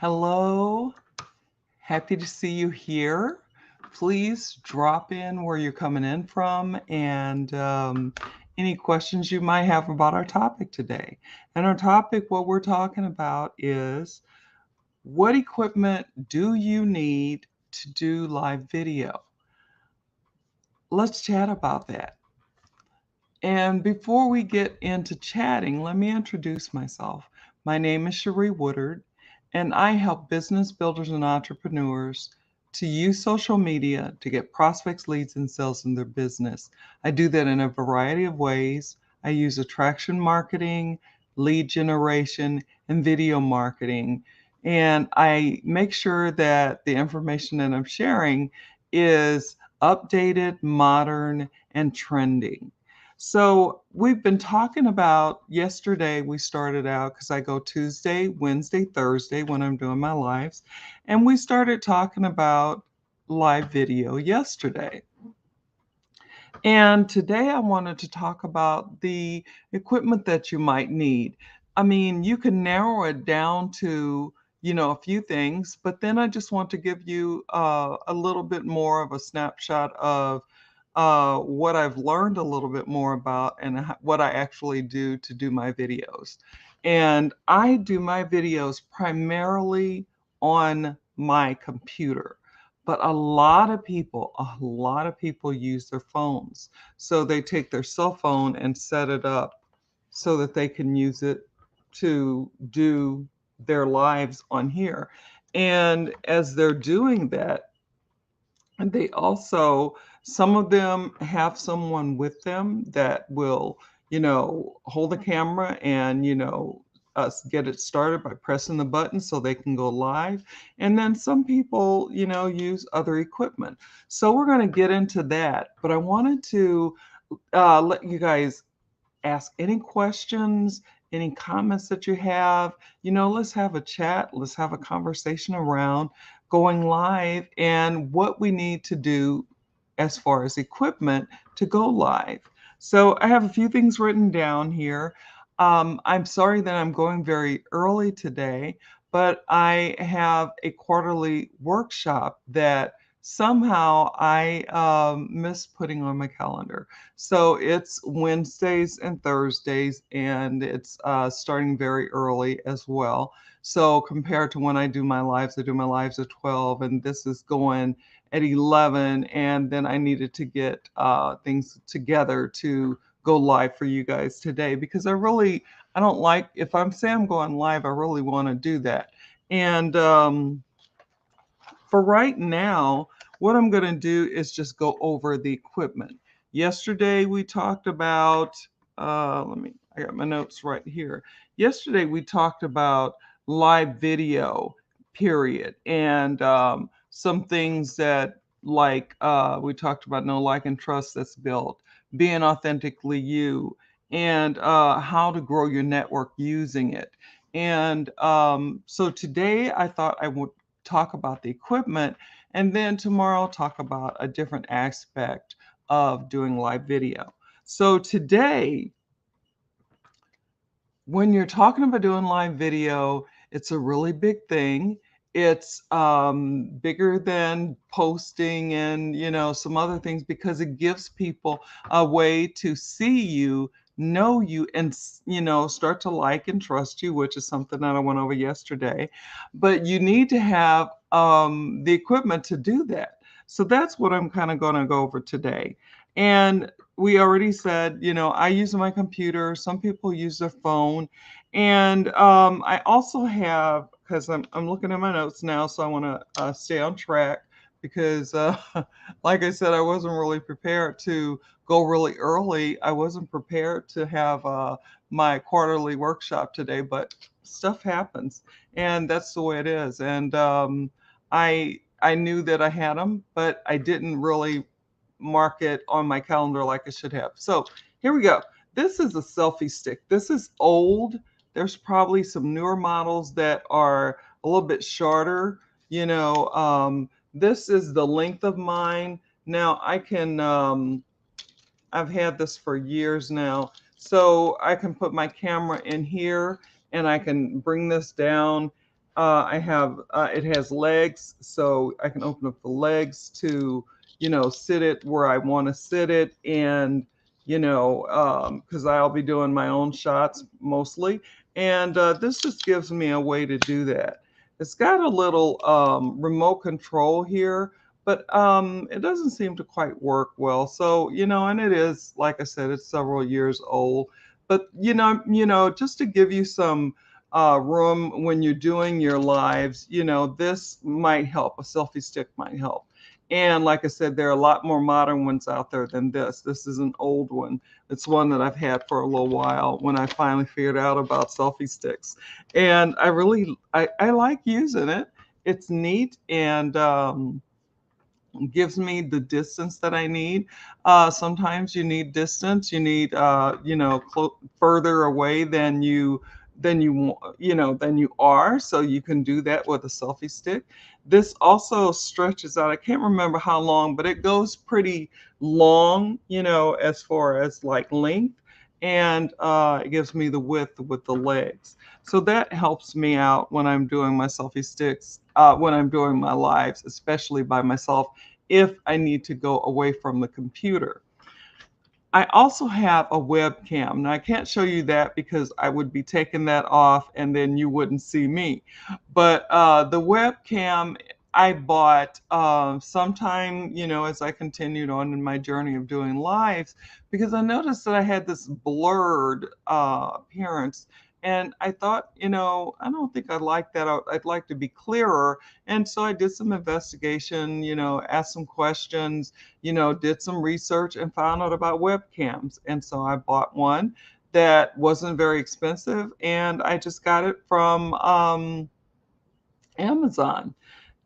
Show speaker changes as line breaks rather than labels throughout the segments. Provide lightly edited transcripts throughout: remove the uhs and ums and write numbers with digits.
Hello, happy to see you here. Please drop in where you're coming in from and any questions you might have about our topic today. And our topic, what we're talking about is what equipment do you need to do live video? Let's chat about that. And before we get into chatting, let me introduce myself. My name is Cherie Woodard, and I help business builders and entrepreneurs to use social media to get prospects, leads, and sales in their business. I do that in a variety of ways. I use attraction marketing, lead generation, and video marketing. And I make sure that the information that I'm sharing is updated, modern, and trending. So we've been talking about yesterday. We started out because I go Tuesday, Wednesday, Thursday when I'm doing my lives. And we started talking about live video yesterday. And today I wanted to talk about the equipment that you might need. I mean, you can narrow it down to, a few things, but then I just want to give you a little bit more of a snapshot of what I've learned a little bit more about and what I actually do to do my videos. And I do my videos primarily on my computer. But a lot of people use their phones. So they take their cell phone and set it up so that they can use it to do their lives on here. And as they're doing that, and they also, some of them have someone with them that will, hold the camera and, get it started by pressing the button so they can go live. And then some people, use other equipment. So we're going to get into that. But I wanted to let you guys ask any questions, any comments that you have. Let's have a chat. Let's have a conversation around going live and what we need to do as far as equipment to go live. So I have a few things written down here. I'm sorry that I'm going very early today, but I have a quarterly workshop that somehow I missed putting on my calendar. So it's Wednesdays and Thursdays, and it's starting very early as well. So compared to when I do my lives, I do my lives at 12, and this is going at 11. And then I needed to get things together to go live for you guys today because I don't like, if I'm saying I'm going live, I really want to do that. And for right now, what I'm going to do is just go over the equipment. Yesterday we talked about, I got my notes right here. Yesterday we talked about live video, period, and some things that we talked about know, like, and trust that's built, being authentically you, and how to grow your network using it. And so today I thought I would talk about the equipment, and then tomorrow I'll talk about a different aspect of doing live video. So today, when you're talking about doing live video, it's a really big thing. It's bigger than posting and some other things because it gives people a way to see you, know you, and start to like and trust you, which is something that I went over yesterday. But you need to have the equipment to do that. So that's what I'm kind of going to go over today. And we already said, I use my computer. Some people use their phone. And I also have, because I'm looking at my notes now, so I want to stay on track because, like I said, I wasn't really prepared to go really early. I wasn't prepared to have my quarterly workshop today, but stuff happens, and that's the way it is. And I knew that I had them, but I didn't really mark it on my calendar like I should have. So here we go. This is a selfie stick. This is old. There's probably some newer models that are a little bit shorter. This is the length of mine. Now I can, I've had this for years now. So I can put my camera in here and I can bring this down I have it has legs, so I can open up the legs to, sit it where I want to sit it, and because I'll be doing my own shots mostly, and this just gives me a way to do that. It's got a little remote control here, but it doesn't seem to quite work well. So, and it is, like I said, it's several years old. But just to give you some room when you're doing your lives, this might help. A selfie stick might help. And like I said, there are a lot more modern ones out there than this. This is an old one. It's one that I've had for a little while when I finally figured out about selfie sticks. And I like using it. It's neat, and gives me the distance that I need. Sometimes you need distance. You need, further away than you are. So you can do that with a selfie stick. This also stretches out. I can't remember how long, but it goes pretty long, as far as like length, and it gives me the width with the legs. So that helps me out when I'm doing my selfie sticks, when I'm doing my lives, especially by myself, if I need to go away from the computer. I also have a webcam. Now, I can't show you that because I would be taking that off and then you wouldn't see me. But the webcam I bought sometime, as I continued on in my journey of doing lives, because I noticed that I had this blurred appearance. And I thought, I don't think I'd like that. I'd like to be clearer. And so I did some investigation, asked some questions, did some research and found out about webcams. And so I bought one that wasn't very expensive, and I just got it from Amazon.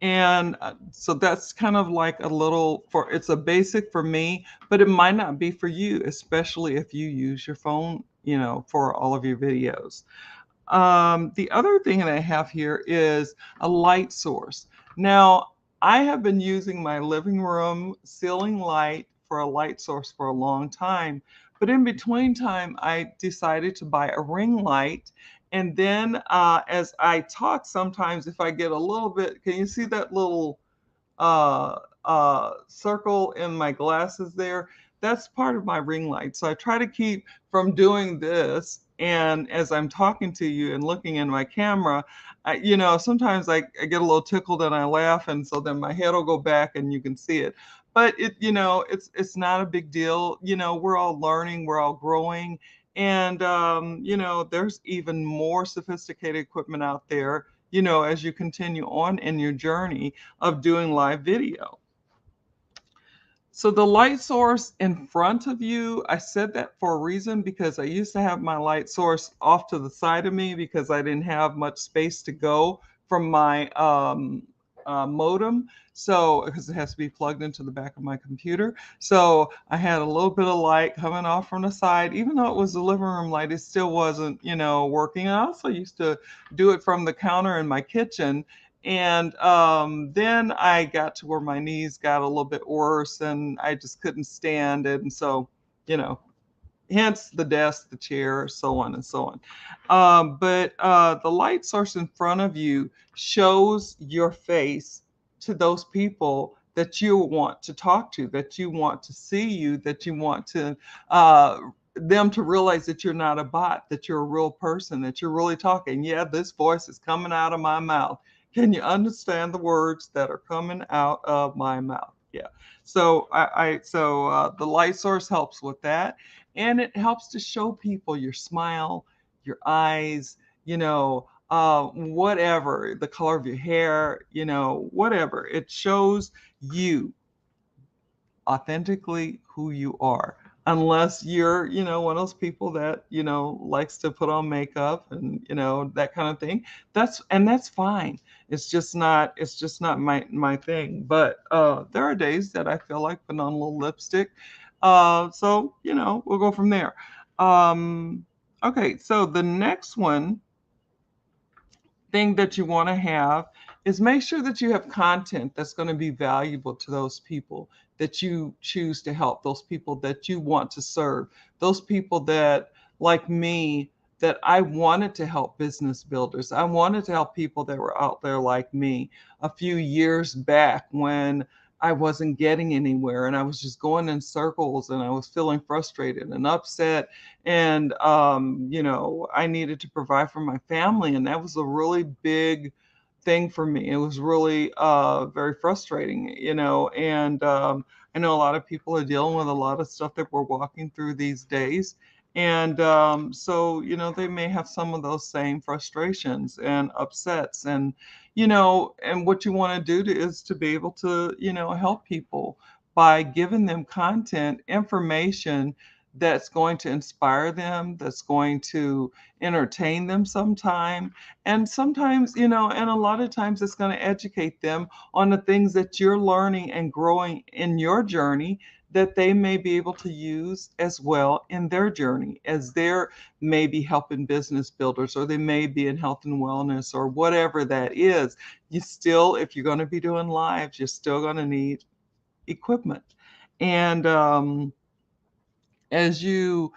And so that's kind of like a little for it's a basic for me, but it might not be for you, especially if you use your phone, for all of your videos. The other thing that I have here is a light source. Now, I have been using my living room ceiling light for a light source for a long time, but in between time, I decided to buy a ring light. And then as I talk, sometimes if I get a little bit, can you see that little circle in my glasses there? That's part of my ring light. So I try to keep from doing this. And as I'm talking to you and looking in my camera, sometimes I get a little tickled and I laugh. And so then my head will go back and you can see it. But it's not a big deal. We're all learning, we're all growing. And, there's even more sophisticated equipment out there, as you continue on in your journey of doing live video. So the light source in front of you, I said that for a reason because I used to have my light source off to the side of me because I didn't have much space to go from my modem. So, because it has to be plugged into the back of my computer. So I had a little bit of light coming off from the side, even though it was the living room light, it still wasn't, working. I also used to do it from the counter in my kitchen. And then I got to where my knees got a little bit worse and I just couldn't stand it. And so, you know, hence the desk, the chair, so on and so on. But the light source in front of you shows your face to those people that you want to talk to, that you want to see you, that you want to them to realize that you're not a bot, that you're a real person, that you're really talking. Yeah, this voice is coming out of my mouth. Can you understand the words that are coming out of my mouth? Yeah. So the light source helps with that, and it helps to show people your smile, your eyes, whatever, the color of your hair, whatever. It shows you authentically who you are. Unless you're, one of those people that, likes to put on makeup and, that kind of thing. That's fine. It's just not my thing. But there are days that I feel like putting on a little lipstick. So, we'll go from there. Okay, so the next thing that you want to have is make sure that you have content that's going to be valuable to those people that you choose to help, those people that you want to serve, those people that, like me, that I wanted to help business builders. I wanted to help people that were out there like me a few years back when I wasn't getting anywhere and I was just going in circles and I was feeling frustrated and upset. And, I needed to provide for my family. And that was a really big thing for me. It was really very frustrating, and I know a lot of people are dealing with a lot of stuff that we're walking through these days. And so, they may have some of those same frustrations and upsets. And, and what you want to do is to be able to, help people by giving them content, information that's going to inspire them, that's going to entertain them sometime. And sometimes, and a lot of times it's going to educate them on the things that you're learning and growing in your journey that they may be able to use as well in their journey as they're maybe helping business builders, or they may be in health and wellness, or whatever that is. You still, if you're going to be doing lives, you're still going to need equipment. And as you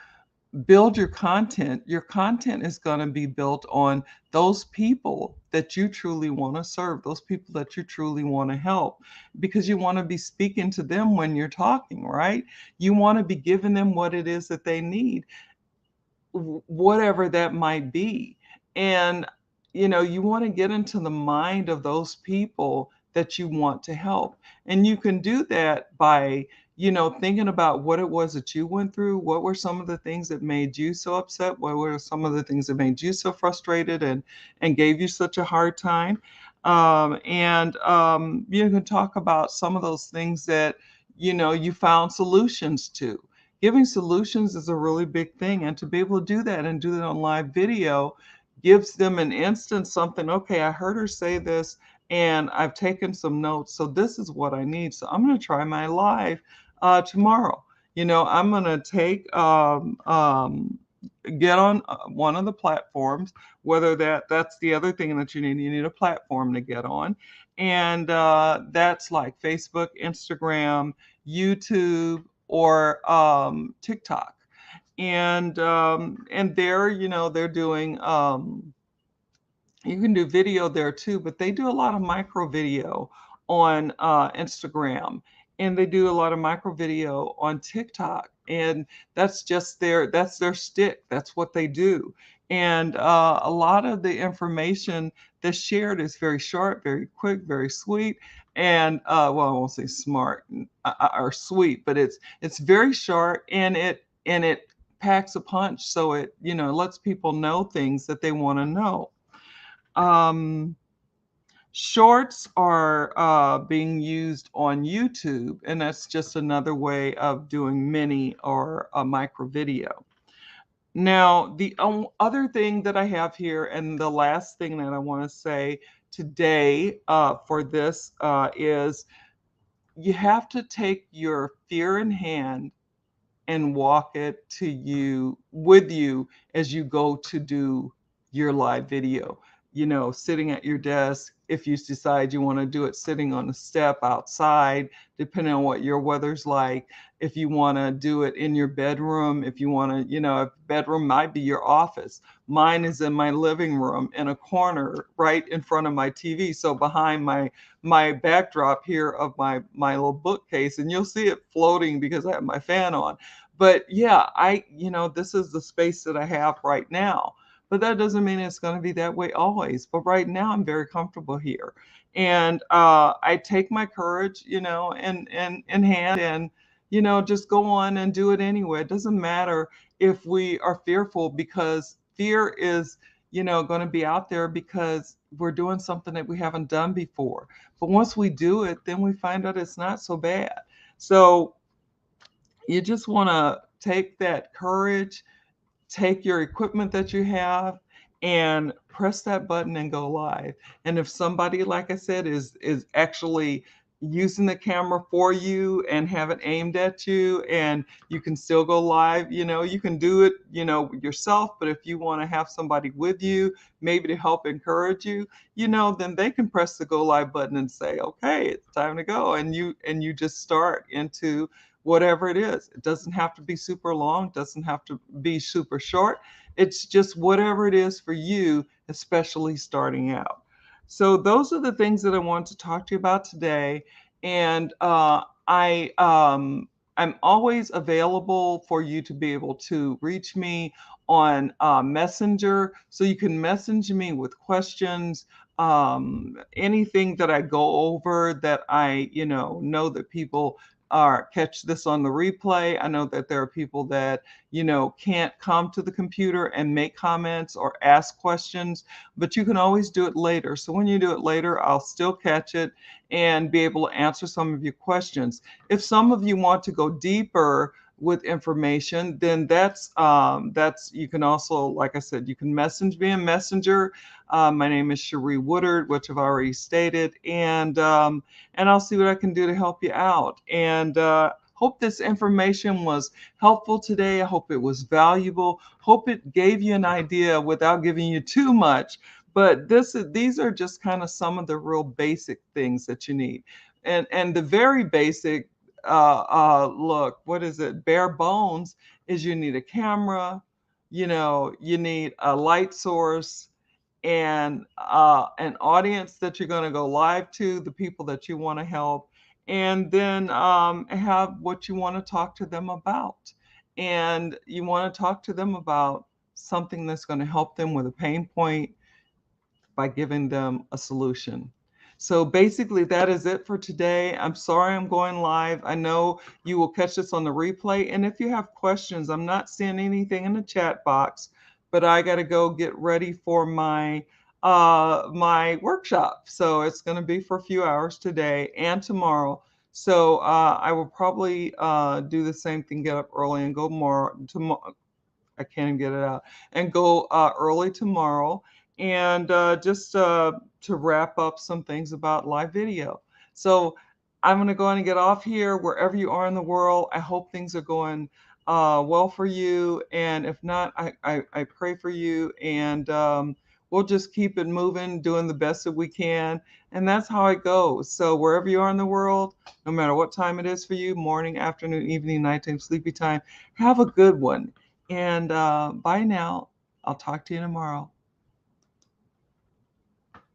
build your content is going to be built on those people that you truly want to serve, those people that you truly want to help, because you want to be speaking to them when you're talking, right? You want to be giving them what it is that they need, whatever that might be. And, you want to get into the mind of those people that you want to help. And you can do that by, thinking about what it was that you went through. What were some of the things that made you so upset? What were some of the things that made you so frustrated and gave you such a hard time? And you can talk about some of those things that, you found solutions to. Giving solutions is a really big thing. And to be able to do that and do that on live video gives them an instant something. Okay, I heard her say this and I've taken some notes. So this is what I need. So I'm going to try my live tomorrow. I'm going to get on one of the platforms, whether that's the other thing that you need. You need a platform to get on. And that's like Facebook, Instagram, YouTube, or TikTok. And there, they're doing you can do video there too, but they do a lot of micro video on Instagram, and they do a lot of micro video on TikTok, and that's their stick. That's what they do. And a lot of the information that's shared is very short, very quick, very sweet, and well, I won't say smart or sweet, but it's very short, and it packs a punch, so it lets people know things that they want to know. um, Shorts are being used on YouTube, and that's just another way of doing mini or a micro video. Now, the other thing that I have here, and the last thing that I want to say today for this is you have to take your fear in hand and walk it to you with you as you go to do your live video. Sitting at your desk, if you decide you want to do it sitting on a step outside, depending on what your weather's like. If you want to do it in your bedroom, if you want to, a bedroom might be your office. Mine is in my living room in a corner right in front of my TV. So behind my backdrop here of my little bookcase, and you'll see it floating because I have my fan on. But yeah, this is the space that I have right now. But that doesn't mean it's going to be that way always. But right now, I'm very comfortable here, and I take my courage, in hand, and just go on and do it anyway. It doesn't matter if we are fearful, because fear is, going to be out there because we're doing something that we haven't done before. But once we do it, then we find out it's not so bad. So you just want to take that courage, take your equipment that you have, and press that button and go live. And if somebody, like I said, is actually using the camera for you and have it aimed at you, and you can still go live, you can do it, yourself. But if you want to have somebody with you, maybe to help encourage you, then they can press the go live button and say, okay, it's time to go. And you just start into whatever it is. It doesn't have to be super long, doesn't have to be super short. It's just whatever it is for you, especially starting out. So those are the things that I want to talk to you about today. And I'm always available for you to be able to reach me on Messenger. So you can message me with questions, anything that I go over that I, know that people are catch this on the replay. I know that there are people that, can't come to the computer and make comments or ask questions, but you can always do it later. So when you do it later, I'll still catch it and be able to answer some of your questions. If some of you want to go deeper with information, then that's you can also, like I said, you can message me in Messenger. My name is Cherie Woodard, which I've already stated, and I'll see what I can do to help you out. And hope this information was helpful today. I hope it was valuable. Hope it gave you an idea without giving you too much. But these are just kind of some of the real basic things that you need. And the very basic look, what is it? Bare bones is you need a camera, you need a light source, and an audience that you're going to go live to, the people that you want to help, and then have what you want to talk to them about. And you want to talk to them about something that's going to help them with a pain point by giving them a solution. So basically, that is it for today. I'm sorry I'm going live. I know you will catch this on the replay. And if you have questions, I'm not seeing anything in the chat box, but I got to go get ready for my workshop. So it's going to be for a few hours today and tomorrow. So I will probably do the same thing, get up early and go more tomorrow. I can't even get it out, and go early tomorrow, and just to wrap up some things about live video. So I'm going to go on and get off here. Wherever you are in the world, I hope things are going well for you. And if not, I pray for you. And we'll just keep it moving, doing the best that we can. And that's how it goes. So wherever you are in the world, no matter what time it is for you, morning, afternoon, evening, nighttime, sleepy time, have a good one. And bye now. I'll talk to you tomorrow.